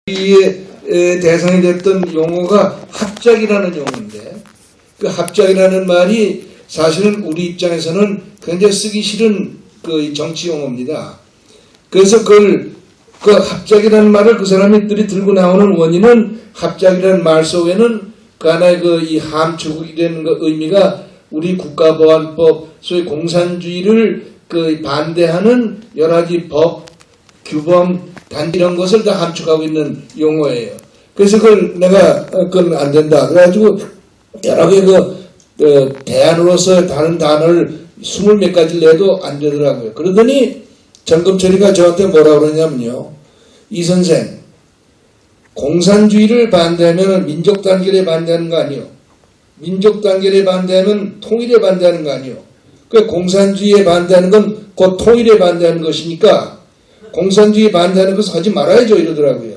의 대상이 됐던 용어가 합작이라는 용어인데, 그 합작이라는 말이 사실은 우리 입장에서는 굉장히 쓰기 싫은 그 정치 용어입니다. 그래서 그 합작이라는 말을 그 사람들이 들고 나오는 원인은, 합작이라는 말 속에는 그 하나의 이 함축이라는 의미가 우리 국가보안법, 소위 공산주의를 반대하는 여러 가지 법, 규범, 단지 이런 것을 다 함축하고 있는 용어예요. 그래서 그건 안 된다. 그래가지고 여러 개 대안으로서 다른 단어를 20몇 가지를 내도 안 되더라고요. 그러더니 정검철이가 저한테 뭐라 그러냐면요. 이 선생, 공산주의를 반대하면 민족 단결에 반대하는 거 아니요. 민족 단결에 반대하면 통일에 반대하는 거 아니요. 그 공산주의에 반대하는 건 곧 통일에 반대하는 것이니까 공산주의 반대하는 것을 하지 말아야죠, 이러더라고요.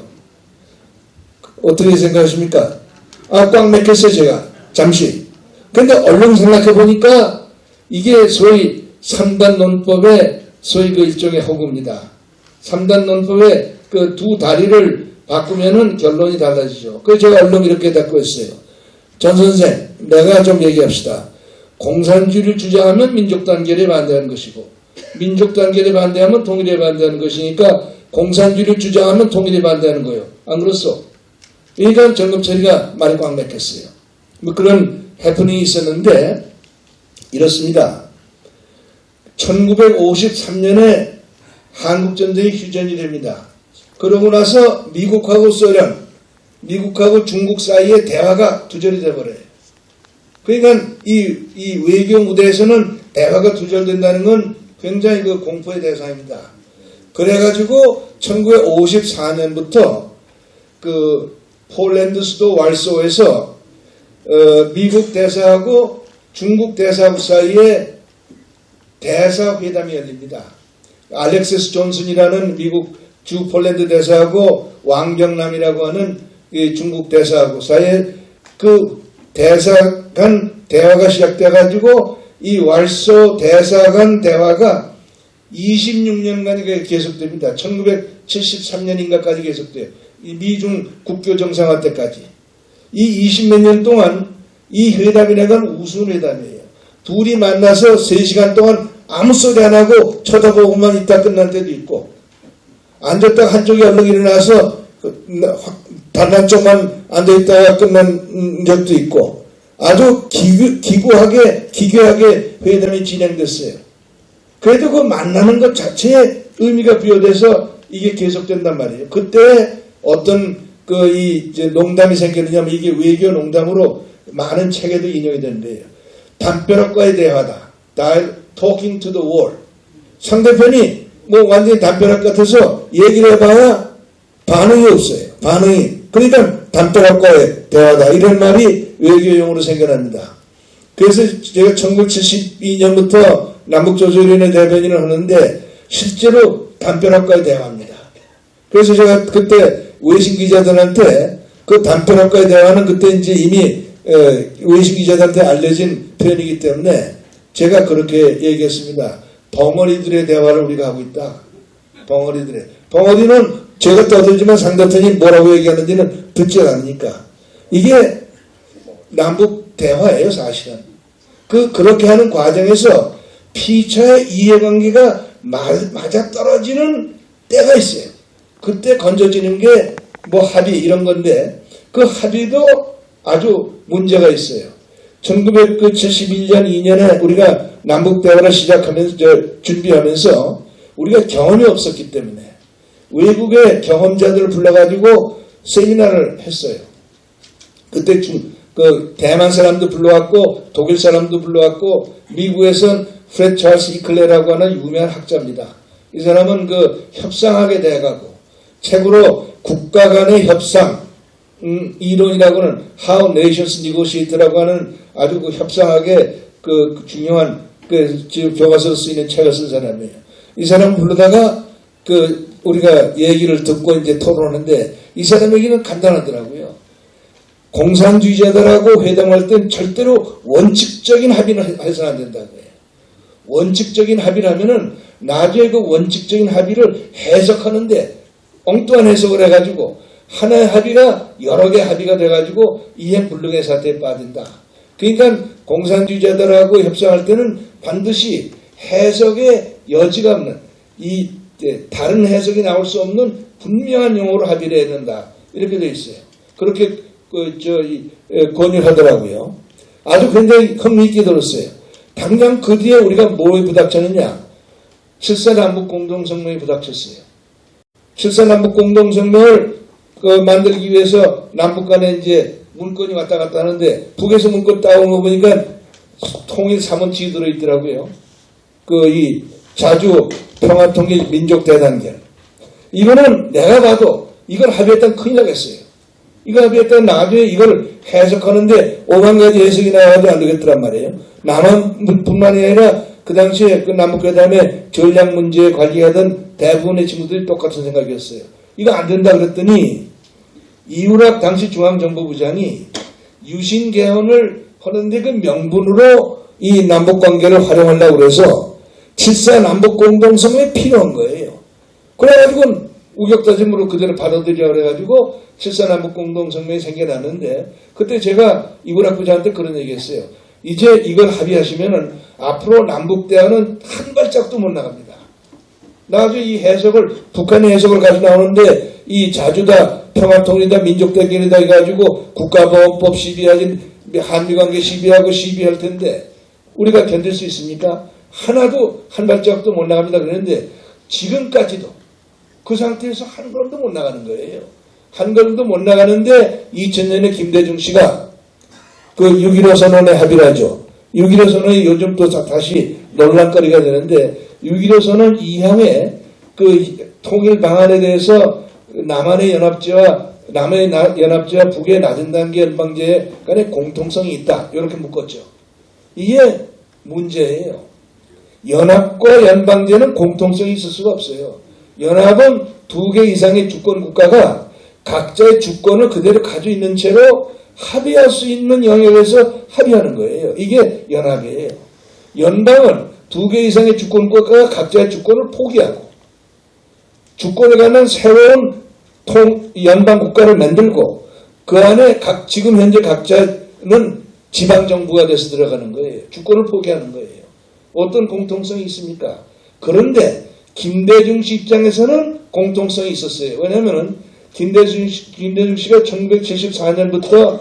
어떻게 생각하십니까? 꽉 맥혔어요, 제가. 잠시. 근데 얼른 생각해 보니까 이게 소위 3단 논법의 소위 일종의 허구입니다. 3단 논법의 두 다리를 바꾸면은 결론이 달라지죠. 그래서 제가 얼른 이렇게 답고 했어요. 전 선생, 내가 좀 얘기합시다. 공산주의를 주장하면 민족 단결에 반대하는 것이고, 민족 단결에 반대하면 통일에 반대하는 것이니까 공산주의를 주장하면 통일에 반대하는 거예요. 안 그렇소? 그러니까 정검철이가 말이 꽉 막혔어요. 뭐 그런 해프닝이 있었는데 이렇습니다. 1953년에 한국전쟁이 휴전이 됩니다. 그러고 나서 미국하고 소련, 미국하고 중국 사이에 대화가 두절이 돼버려요. 그러니까 이 외교 무대에서는 대화가 두절된다는 건 굉장히 공포의 대상입니다. 그래가지고 1954년부터 폴란드 수도 war소에서 미국 대사하고 중국 대사하고 사이에 대사회담이 열립니다. 알렉시스 존슨이라는 미국 주 폴란드 대사하고 왕병남이라고 하는 중국 대사하고 사이에 대사 간 대화가 시작돼가지고 이 war소 대사 간 대화가 26년간이 계속됩니다. 1973년인가까지 계속돼요. 이 미중 국교 정상화 때까지. 이 20몇 년 동안 이 회담이라는 건 우스운 회담이에요. 둘이 만나서 3시간 동안 아무 소리 안 하고 쳐다보고만 있다 끝난 때도 있고, 앉았다가 한쪽이 얼른 일어나서 단 한쪽만 앉아있다가 끝난 적도 있고, 아주 기괴하게 회담이 진행됐어요. 그래도 그 만나는 것 자체에 의미가 부여돼서 이게 계속된단 말이에요. 그때 어떤 농담이 생기느냐면 이게 외교 농담으로 많은 책에도 인용이 되는데요. 담벼락과의 대화다. Talking to the wall. 상대편이 완전히 담벼락 같아서 얘기를 해봐야 반응이 없어요. 그러니까 담벼락과의 대화다. 이런 말이 외교용어로 생겨납니다. 그래서 제가 1972년부터 남북조조위원회 대변인을 하는데 실제로 담벼락과의 대화입니다. 그래서 제가 그때 외신 기자들한테 그 담벼락과의 대화는 그때 이제 이미 외신 기자들한테 알려진 표현이기 때문에 제가 그렇게 얘기했습니다. 벙어리들의 대화를 우리가 하고 있다. 벙어리는 제가 떠들지만 상대편이 뭐라고 얘기하는지는 듣지 않으니까. 이게 남북 대화예요, 사실은. 그렇게 하는 과정에서 피처의 이해관계가 맞아떨어지는 때가 있어요. 그때 건져지는 게 합의 이런 건데, 그 합의도 아주 문제가 있어요. 1971년, 2년에 우리가 남북 대화를 시작하면서, 준비하면서 우리가 경험이 없었기 때문에 외국의 경험자들을 불러가지고 세미나를 했어요. 그때 대만 사람도 불러왔고 독일 사람도 불러왔고 미국에선 프레드 찰스 이클레라고 하는 유명한 학자입니다. 이 사람은 협상학에 대해가고 책으로 국가 간의 협상 이론이라고 하는 How Nations Negotiate라고 하는 아주 협상학의 중요한 지금 교과서로 쓰이는 책을 쓴 사람이에요. 이 사람 불러다가 우리가 얘기를 듣고 이제 토론하는데 이 사람 얘기는 간단하더라고요. 공산주의자들하고 회담할 땐 절대로 원칙적인 합의는 해서는 안 된다고 해요. 원칙적인 합의를 하면은 나중에 그 원칙적인 합의를 해석하는데 엉뚱한 해석을 해가지고 하나의 합의가 여러 개 합의가 돼가지고 이해불능의 사태에 빠진다. 그러니까 공산주의자들하고 협상할 때는 반드시 해석의 여지가 없는 이 다른 해석이 나올 수 없는 분명한 용어로 합의를 해야 된다. 이렇게 돼 있어요. 그렇게 권유하더라고요. 아주 굉장히 흥미있게 들었어요. 당장 그 뒤에 우리가 뭐에 부닥쳤느냐? 7사 남북 공동성명에 부닥쳤어요. 7사 남북 공동성명을 만들기 위해서 남북 간에 이제 문건이 왔다 갔다 하는데 북에서 문건 따온 거 보니까 통일 3원칙이 들어있더라고요. 이 자주 평화통일 민족대단결. 이거는 내가 봐도 이걸 합의했다면 큰일 나겠어요. 이거 합의했다면 나중에 이걸 해석하는데 5만 가지 해석이 나와도 안 되겠더란 말이에요. 남한뿐만이 아니라 그 당시에 그 남북회담의 전략 문제에 관리하던 대부분의 친구들이 똑같은 생각이었어요. 이거 안 된다 그랬더니 이우락 당시 중앙정보부장이 유신개헌을 하는데 그 명분으로 이 남북관계를 활용하려고 그래서 7사 남북공동성명이 필요한 거예요. 그래가지고 우격다짐으로 그대로 받아들이라 그래가지고 7사 남북공동성명이 생겨났는데 그때 제가 이우락 부장한테 그런 얘기했어요. 이제 이걸 합의하시면은 앞으로 남북대화는 한 발짝도 못 나갑니다. 나중에 이 해석을 북한의 해석을 가지고 나오는데 이 자주다 평화통일이다 민족대결이다 해가지고 국가보안법 시비하지 한미관계 시비하고 시비할 텐데 우리가 견딜 수 있습니까? 하나도 한 발짝도 못 나갑니다. 그랬는데 지금까지도 그 상태에서 한 걸음도 못 나가는 거예요. 한 걸음도 못 나가는데 2000년에 김대중 씨가 그 6.15 선언에 합의를 하죠. 6.15 선언이 요즘 또 다시 논란거리가 되는데 6.15 선언 이항의 그 통일 방안에 대해서 남한의 연합제와 북의 낮은 단계 연방제 간의 공통성이 있다. 이렇게 묶었죠. 이게 문제예요. 연합과 연방제는 공통성이 있을 수가 없어요. 연합은 2개 이상의 주권 국가가 각자의 주권을 그대로 가지고 있는 채로 합의할 수 있는 영역에서 합의하는 거예요. 이게 연합이에요. 연방은 2개 이상의 주권 국가가 각자의 주권을 포기하고 주권에 관한 새로운 연방 국가를 만들고 그 안에 지금 현재 각자는 지방정부가 돼서 들어가는 거예요. 주권을 포기하는 거예요. 어떤 공통성이 있습니까? 그런데 김대중 씨 입장에서는 공통성이 있었어요. 왜냐하면 김대중 씨가 1974년부터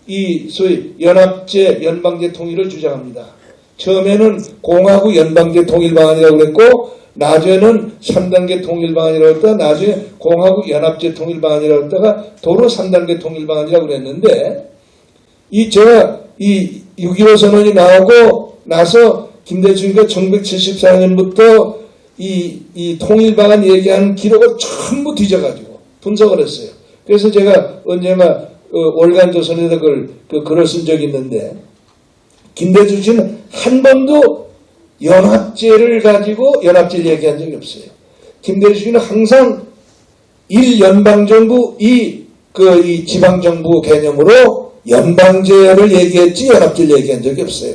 이 소위 연합제, 연방제 통일을 주장합니다. 처음에는 공화국 연방제 통일 방안이라고 그랬고 나중에는 3단계 통일 방안이라고 했다가 나중에 공화국 연합제 통일 방안이라고 했다가 도로 3단계 통일 방안이라고 그랬는데 제가 이 6.15 선언이 나오고 나서 김대중이가 1974년부터 이 통일 방안 얘기하는 기록을 전부 뒤져가지고 분석을 했어요. 그래서 제가 언젠가 월간조선에다 글을 쓴 적이 있는데 김대중 씨는 한 번도 연합제를 가지고 연합제를 얘기한 적이 없어요. 김대중 씨는 항상 1연방정부, 이 지방정부 개념으로 연방제를 얘기했지 연합제를 얘기한 적이 없어요.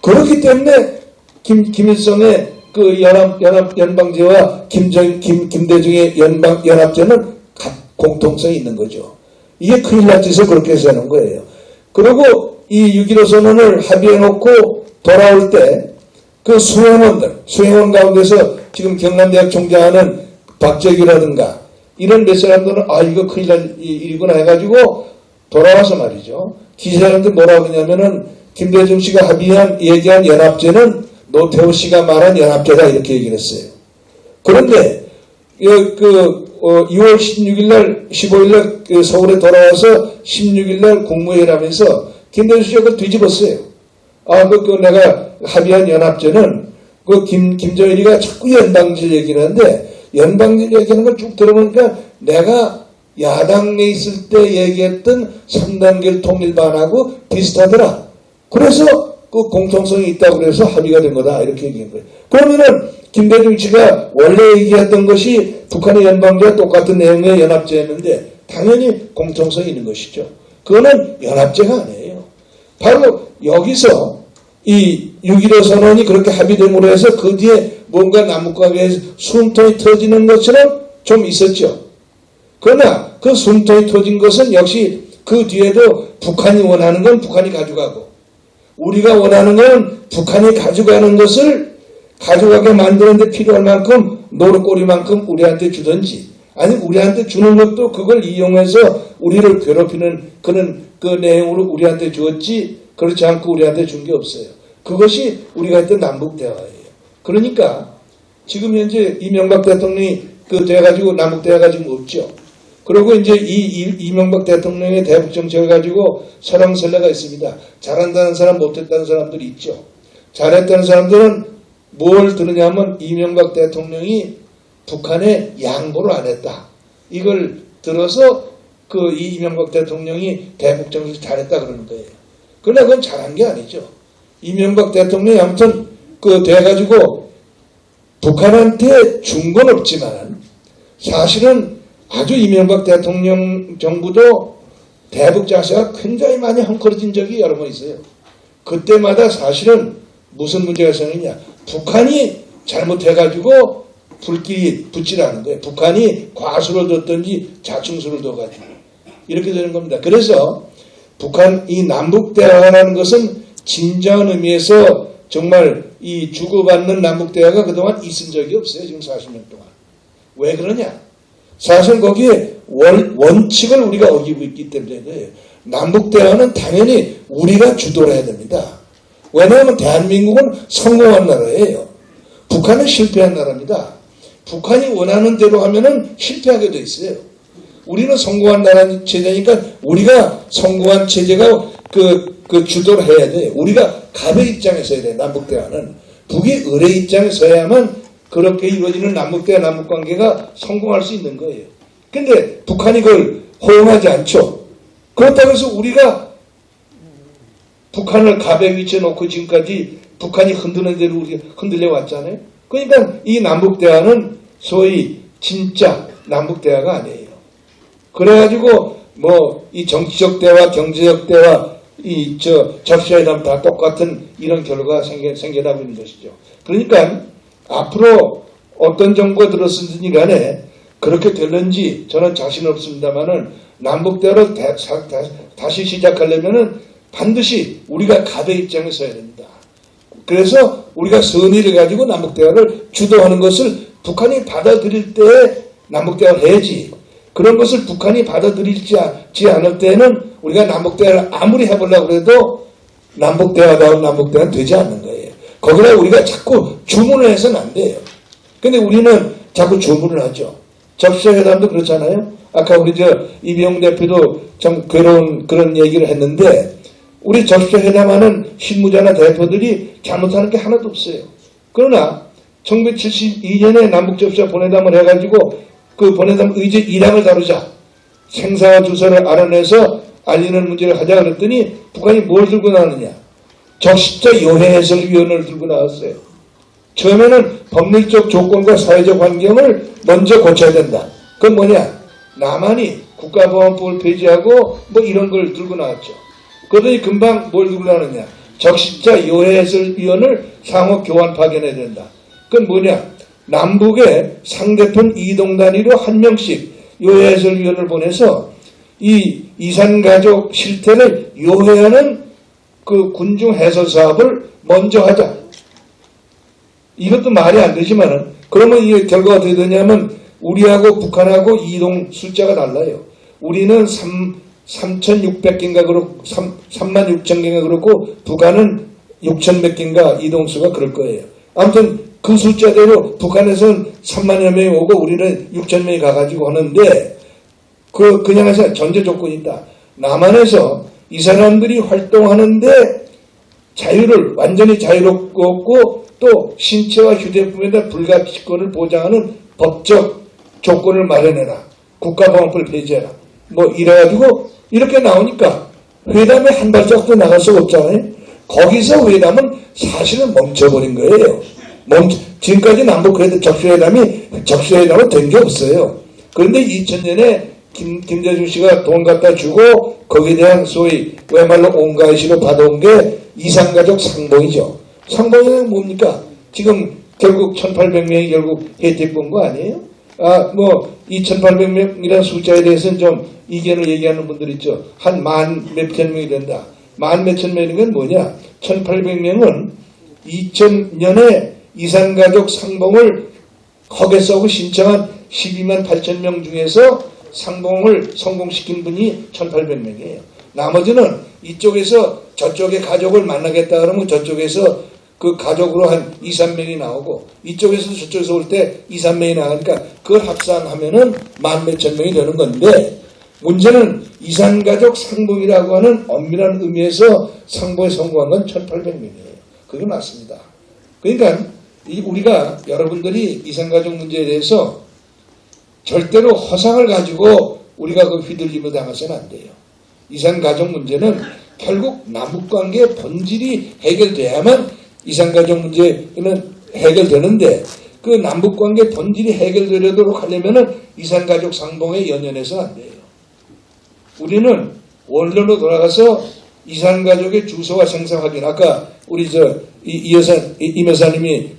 그렇기 때문에 김일성의 그 연방제와 김대중의 연합제는 공통성이 있는 거죠. 이게 큰일 날 짓을 그렇게 해서 하는 거예요. 그리고 이 6.15 선언을 합의해놓고 돌아올 때 그 수행원 가운데서 지금 경남대학 총장하는 박재규라든가 이런 몇 사람들은 이거 큰일 날 일이구나 해가지고 돌아와서 말이죠. 기자한테 뭐라고 하냐면은 김대중 씨가 얘기한 연합제는 노태우 씨가 말한 연합제다 이렇게 얘기를 했어요. 그런데 2월 16일 날 15일 날 서울에 돌아와서 16일 날 국무회의를 하면서 김대중 씨가 그걸 뒤집었어요. 내가 합의한 연합제는 김정일이가 자꾸 연방제 얘기를 하는데 연방제 얘기하는 걸 쭉 들어보니까 내가 야당에 있을 때 얘기했던 3단계 통일반하고 비슷하더라. 그래서 그 공통성이 있다고 그래서 합의가 된 거다. 이렇게 얘기한 거예요. 그러면은 김대중 씨가 원래 얘기했던 것이 북한의 연방제와 똑같은 내용의 연합제였는데 당연히 공통성이 있는 것이죠. 그거는 연합제가 아니에요. 바로 여기서 이 6.15 선언이 그렇게 합의됨으로 해서 그 뒤에 뭔가 남북관계에서 숨통이 터지는 것처럼 좀 있었죠. 그러나 그 숨통이 터진 것은 역시 그 뒤에도 북한이 원하는 건 북한이 가져가고 우리가 원하는 건 북한이 가져가는 것을 가져가게 만드는 데 필요할 만큼 노릇꼬리만큼 우리한테 주든지 아니 우리한테 주는 것도 그걸 이용해서 우리를 괴롭히는 그런 그 내용으로 우리한테 주었지 그렇지 않고 우리한테 준 게 없어요. 그것이 우리가 했던 남북대화예요. 그러니까 지금 현재 이명박 대통령이 그 돼가지고 남북대화가 지금 없죠. 그리고 이제 이명박 대통령의 대북 정책을 가지고 설왕설래가 있습니다. 잘한다는 사람, 못했다는 사람들이 있죠. 잘했다는 사람들은 뭘 들으냐면 이명박 대통령이 북한에 양보를 안 했다. 이걸 들어서 그 이명박 대통령이 대북 정책 잘했다 그러는 거예요. 그러나 그건 잘한 게 아니죠. 이명박 대통령이 아무튼 그 돼가지고 북한한테 준 건 없지만 사실은 아주 이명박 대통령 정부도 대북 자세가 굉장히 많이 헝클어진 적이 여러 번 있어요. 그때마다 사실은 무슨 문제가 생기냐. 북한이 잘못해가지고 불길이 붙지라는 거예요. 북한이 과수를 뒀든지 자충수를 둬가지고. 이렇게 되는 겁니다. 그래서 북한 이 남북대화라는 것은 진정한 의미에서 정말 이 주고받는 남북대화가 그동안 있은 적이 없어요. 지금 40년 동안. 왜 그러냐? 사실 거기에 원칙을 우리가 어기고 있기 때문에 그래요. 남북대화는 당연히 우리가 주도를 해야 됩니다. 왜냐하면 대한민국은 성공한 나라예요. 북한은 실패한 나라입니다. 북한이 원하는 대로 하면은 실패하게 돼 있어요. 우리는 성공한 나라 체제니까 우리가 성공한 체제가 그 주도를 해야 돼요. 우리가 갑의 입장에 서야 돼요. 남북대화는. 북이 을의 입장에 서야만 그렇게 이루어지는 남북대화 남북관계가 성공할 수 있는 거예요. 근데 북한이 그걸 호응하지 않죠. 그렇다고 해서 우리가 북한을 갑의 위치에 놓고 지금까지 북한이 흔드는 대로 우리가 흔들려 왔잖아요. 그러니까 이 남북대화는 소위 진짜 남북대화가 아니에요. 그래가지고 뭐 이 정치적 대화, 경제적 대화, 이 접시회담 다 똑같은 이런 결과가 생겨나고 있는 것이죠. 그러니까 앞으로 어떤 정부가 들었든지 간에 그렇게 될는지 저는 자신 없습니다만은 남북대화를 다시 시작하려면은 반드시 우리가 갑의 입장에 서야 됩니다. 그래서 우리가 선의를 가지고 남북대화를 주도하는 것을 북한이 받아들일 때 남북대화를 해야지. 그런 것을 북한이 받아들이지 않을 때는 우리가 남북대화를 아무리 해보려고 해도 남북대화다운 남북대화는 되지 않는 거예요. 거기다 우리가 자꾸 주문을 해서는 안 돼요. 근데 우리는 자꾸 주문을 하죠. 접시회담도 그렇잖아요. 아까 우리 이병 대표도 참 괴로운 그런 얘기를 했는데 우리 접시회담하는 실무자나 대표들이 잘못하는 게 하나도 없어요. 그러나 1972년에 남북접시와 bon회담을 해가지고 그 bon회담 의제 1항을 다루자. 생사와 주소를 알아내서 알리는 문제를 하자 그랬더니 북한이 뭘 들고 나왔느냐. 적시자 요해해설위원회를 들고 나왔어요. 처음에는 법률적 조건과 사회적 환경을 먼저 고쳐야 된다. 그건 뭐냐. 남한이 국가보안법을 폐지하고 뭐 이런 걸 들고 나왔죠. 그러더니 금방 뭘 들고 나왔느냐. 적시자 요해해설위원을 상호 교환 파견해야 된다. 그건 뭐냐. 남북의 상대편 이동 단위로 한 명씩 요해해설위원을 보내서 이 이산가족 실태를 요해하는 그 군중 해설 사업을 먼저 하자. 이것도 말이 안 되지만은 그러면 이 결과가 어떻게 되냐면 우리하고 북한하고 이동 숫자가 달라요. 우리는 3,600개인가 그렇고 36,000개인가 그렇고 북한은 6,100 개인가 이동수가 그럴 거예요. 아무튼 그 숫자대로 북한에서는 3만여 명이 오고 우리는 6,000명이 가가지고 하는데 그냥 해서 전제 조건이 있다. 남한에서 이 사람들이 활동하는데 자유를 완전히 자유롭고 또 신체와 휴대폰에다 불가피권을 보장하는 법적 조건을 마련해라. 국가보안법을 폐지해라. 뭐 이래가지고 이렇게 나오니까 회담에 한 발짝도 나갈 수가 없잖아요. 거기서 회담은 사실은 멈춰버린 거예요. 지금까지 남북 접시회담은 된 게 없어요. 그런데 2000년에 김대중 씨가 돈 갖다 주고 거기에 대한 소위 왜말로 온가이시로 받아온 게 이산가족 상봉이죠. 상봉은 뭡니까? 지금 결국 1800명이 결국 혜택 본 거 아니에요? 뭐 2,800명이라는 숫자에 대해서는 좀 이견을 얘기하는 분들 있죠. 한 만 몇천 명이 된다. 만 몇천 명인 건 뭐냐? 1,800명은 2000년에 이산가족 상봉을 허가서고 신청한 12만 8천 명 중에서 상봉을 성공시킨 분이 1,800명이에요. 나머지는 이쪽에서 저쪽의 가족을 만나겠다 그러면 저쪽에서 그 가족으로 한 2, 3명이 나오고 이쪽에서 저쪽에서 올 때 2, 3명이 나가니까 그걸 합산하면은 만 몇천 명이 되는 건데 문제는 이산가족 상봉이라고 하는 엄밀한 의미에서 상봉에 성공한 건 1,800명이에요. 그게 맞습니다. 그러니까 우리가 여러분들이 이산가족 문제에 대해서 절대로 허상을 가지고 우리가 그 휘둘림을 당해서는 안 돼요. 이산가족 문제는 결국 남북관계의 본질이 해결돼야만 이산가족 문제는 해결되는데 그 남북관계 본질이 해결되도록 하려면 이산가족 상봉에 연연해서는 안 돼요. 우리는 원론으로 돌아가서 이산가족의 주소와 생사 확인. 아까 우리 임 여사님이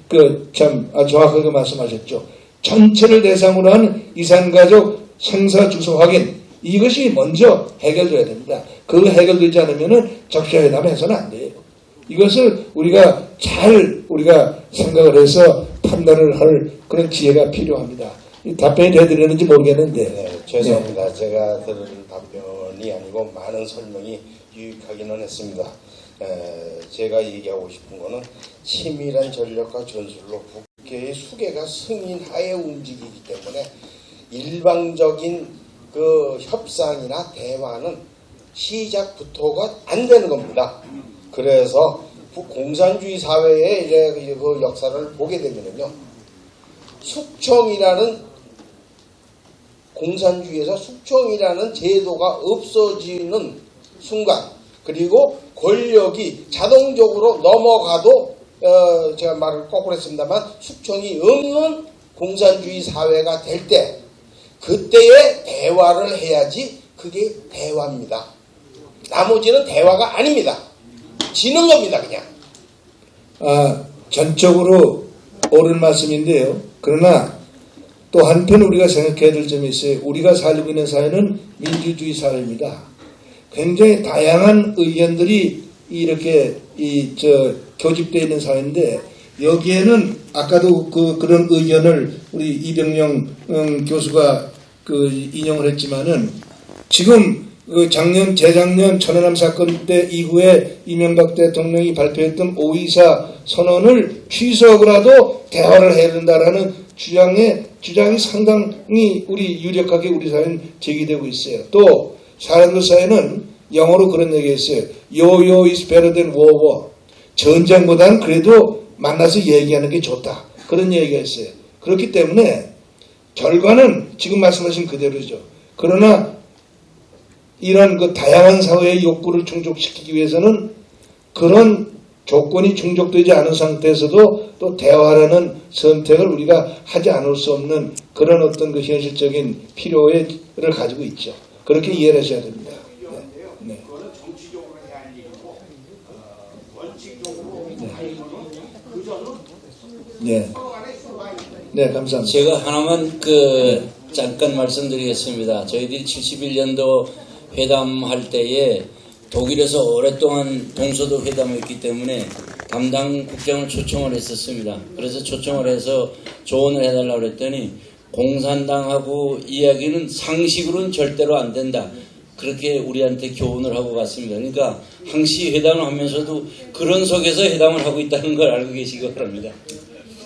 참 정확하게 말씀하셨죠. 전체를 대상으로 한 이산가족 생사 주소 확인. 이것이 먼저 해결돼야 됩니다. 그거 해결되지 않으면 적시회담 해서는 안 돼요. 이것을 우리가 우리가 생각을 해서 판단을 할 그런 지혜가 필요합니다. 답변이 되드렸는지 모르겠는데. 네, 죄송합니다. 네. 제가 들은 답변이 아니고 많은 설명이 유익하기는 했습니다. 제가 얘기하고 싶은 거는 치밀한 전략과 전술로 국회의 수계가 승인하에 움직이기 때문에 일방적인 그 협상이나 대화는 시작부터가 안 되는 겁니다. 그래서 공산주의 사회의 이제 그 역사를 보게 되면요, 숙청이라는 공산주의에서 숙청이라는 제도가 없어지는 순간, 그리고 권력이 자동적으로 넘어가도 제가 말을 거꾸로 했습니다만 숙청이 없는 공산주의 사회가 될 때 그때의 대화를 해야지 그게 대화입니다. 나머지는 대화가 아닙니다. 지는 겁니다, 그냥. 전적으로 옳은 말씀인데요. 그러나 또 한편 우리가 생각해야 될 점이 있어요. 우리가 살고 있는 사회는 민주주의 사회입니다. 굉장히 다양한 의견들이 이렇게 교집되어 있는 사회인데 여기에는 아까도 그런 의견을 우리 이병영 교수가 인용을 했지만은 지금 재작년 천안함 사건 때 이후에 이명박 대통령이 발표했던 5.24 선언을 취소하고라도 대화를 해야 된다라는 주장이 상당히 유력하게 우리 사회는 제기되고 있어요. 또 사람들 사이에는 영어로 그런 얘기했어요. Yo is better than war. 전쟁보다는 그래도 만나서 얘기하는 게 좋다. 그런 얘기가 있어요. 그렇기 때문에 결과는 지금 말씀하신 그대로죠. 그러나 이런 다양한 사회의 욕구를 충족시키기 위해서는 그런 조건이 충족되지 않은 상태에서도 또 대화라는 선택을 우리가 하지 않을 수 없는 그런 어떤 현실적인 필요를 가지고 있죠. 그렇게 이해를 하셔야 됩니다. 네. 그거는 정치적으로 해야 할 일이고 원칙적으로 하는 거는 그 전으로 네. 네, 감사합니다. 제가 하나만 잠깐 말씀드리겠습니다. 저희들이 71년도 회담할 때에 독일에서 오랫동안 동서도 회담을 했기 때문에 담당 국장을 초청을 했었습니다. 그래서 초청을 해서 조언을 해달라고 했더니 공산당하고 이야기는 상식으로는 절대로 안 된다. 그렇게 우리한테 교훈을 하고 갔습니다. 그러니까 항시 회담을 하면서도 그런 속에서 회담을 하고 있다는 걸 알고 계시기 바랍니다.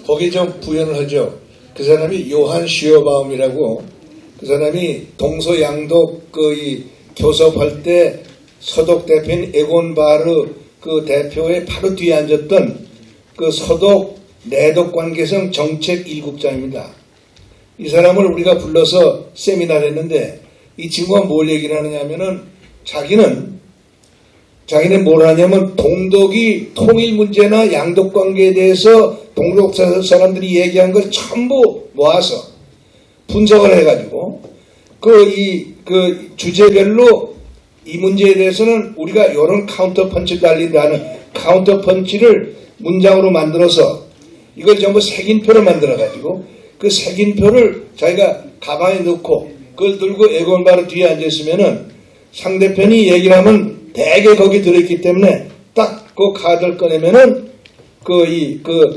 거기 좀 부연을 하죠. 그 사람이 요한 슈어바움이라고 그 사람이 동서양독 교섭할 때 서독 대표인 에곤 바르 대표의 바로 뒤에 앉았던 서독 내독 관계성 정책 일국장입니다. 이 사람을 우리가 불러서 세미나를 했는데 이 친구가 뭘 얘기를 하느냐면은 자기는 뭘 하냐면 동독이 통일 문제나 양독 관계에 대해서 동독 사람들이 얘기한 걸 전부 모아서 분석을 해가지고 주제별로 이 문제에 대해서는 우리가 이런 카운터 펀치를 달린다는 카운터 펀치를 문장으로 만들어서 이걸 전부 색인표를 만들어가지고 그 색인표를 자기가 가방에 넣고 그걸 들고 에곤 바르 뒤에 앉아있으면은 상대편이 얘기를 하면 대개 거기 들어있기 때문에 딱 그 카드를 꺼내면은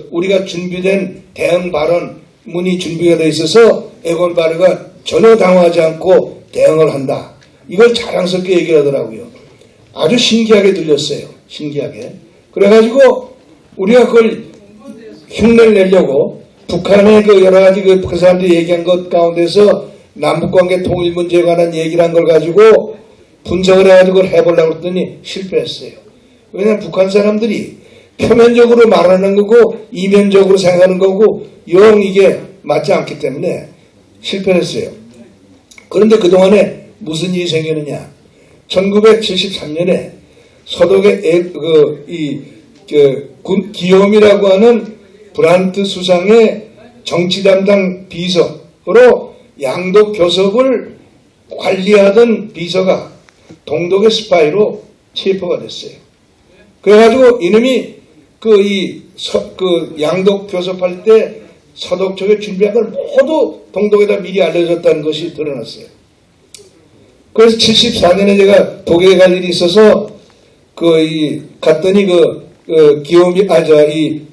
우리가 준비된 대응 발언 문이 준비가 되어 있어서 에곤 바르가 전혀 당황하지 않고 대응을 한다. 이걸 자랑스럽게 얘기를 하더라고요. 아주 신기하게 들렸어요. 신기하게. 그래가지고 우리가 그걸 흉내를 내려고 북한의 그 여러 가지 그 사람들이 얘기한 것 가운데서 남북관계 통일 문제에 관한 얘기를 한 걸 가지고 분석을 해가지고 그걸 해보려고 했더니 실패했어요. 왜냐하면 북한 사람들이 표면적으로 말하는 거고 이면적으로 생각하는 거고 영 이게 맞지 않기 때문에 실패했어요. 그런데 그동안에 무슨 일이 생기느냐. 1973년에 서독의 기욤이라고 하는 브란트 수상의 정치 담당 비서로 양독 교섭을 관리하던 비서가 동독의 스파이로 체포가 됐어요. 그래가지고 이놈이 양독 교섭할 때 서독 쪽에 준비한 걸 모두 동독에다 미리 알려줬다는 것이 드러났어요. 그래서 74년에 제가 독일에 갈 일이 있어서 갔더니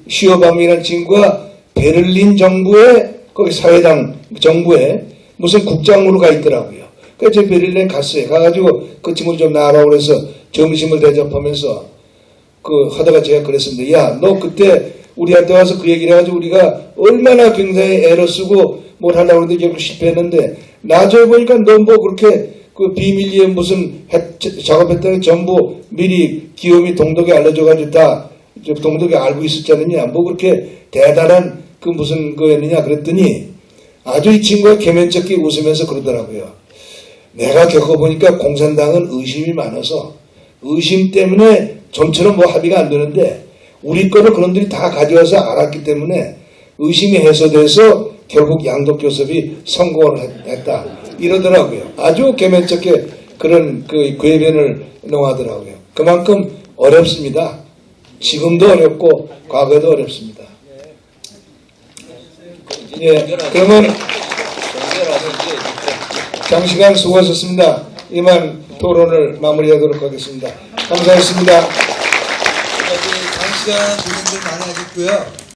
시오밤이라는 친구가 베를린 정부의 거기 사회당 정부에 무슨 국장으로 가 있더라고요. 그래서 제가 베를린 갔어요. 가가지고 그 친구를 좀 나가라고 그래서 점심을 대접하면서 하다가 제가 그랬습니다. 야, 너 그때 우리한테 와서 그 얘기를 해가지고 우리가 얼마나 굉장히 애를 쓰고 뭘 하려고 했는데 결국 실패했는데 나중에 보니까 너 뭐 그렇게 그 비밀리에 무슨 작업했다는 전부 미리 기욤이 동독에 알려줘가지고 다 동독에 알고 있었잖느냐. 뭐 그렇게 대단한 그 무슨 거였느냐 그랬더니 아주 이 친구가 개면쩍게 웃으면서 그러더라고요. 내가 겪어보니까 공산당은 의심이 많아서 의심 때문에 좀처럼 뭐 합의가 안 되는데 우리 거를 그놈들이 다 가져와서 알았기 때문에 의심이 해소돼서 결국 양독교섭이 성공을 했다. 이러더라고요. 아주 개면쩍게 그런 궤변을 농하더라고요. 그만큼 어렵습니다. 지금도 어렵고 과거에도 어렵습니다. 예, 그러면 장시간 수고하셨습니다. 이만 토론을 마무리하도록 하겠습니다. 감사했습니다. 장시간 고생들 많이 하셨고요.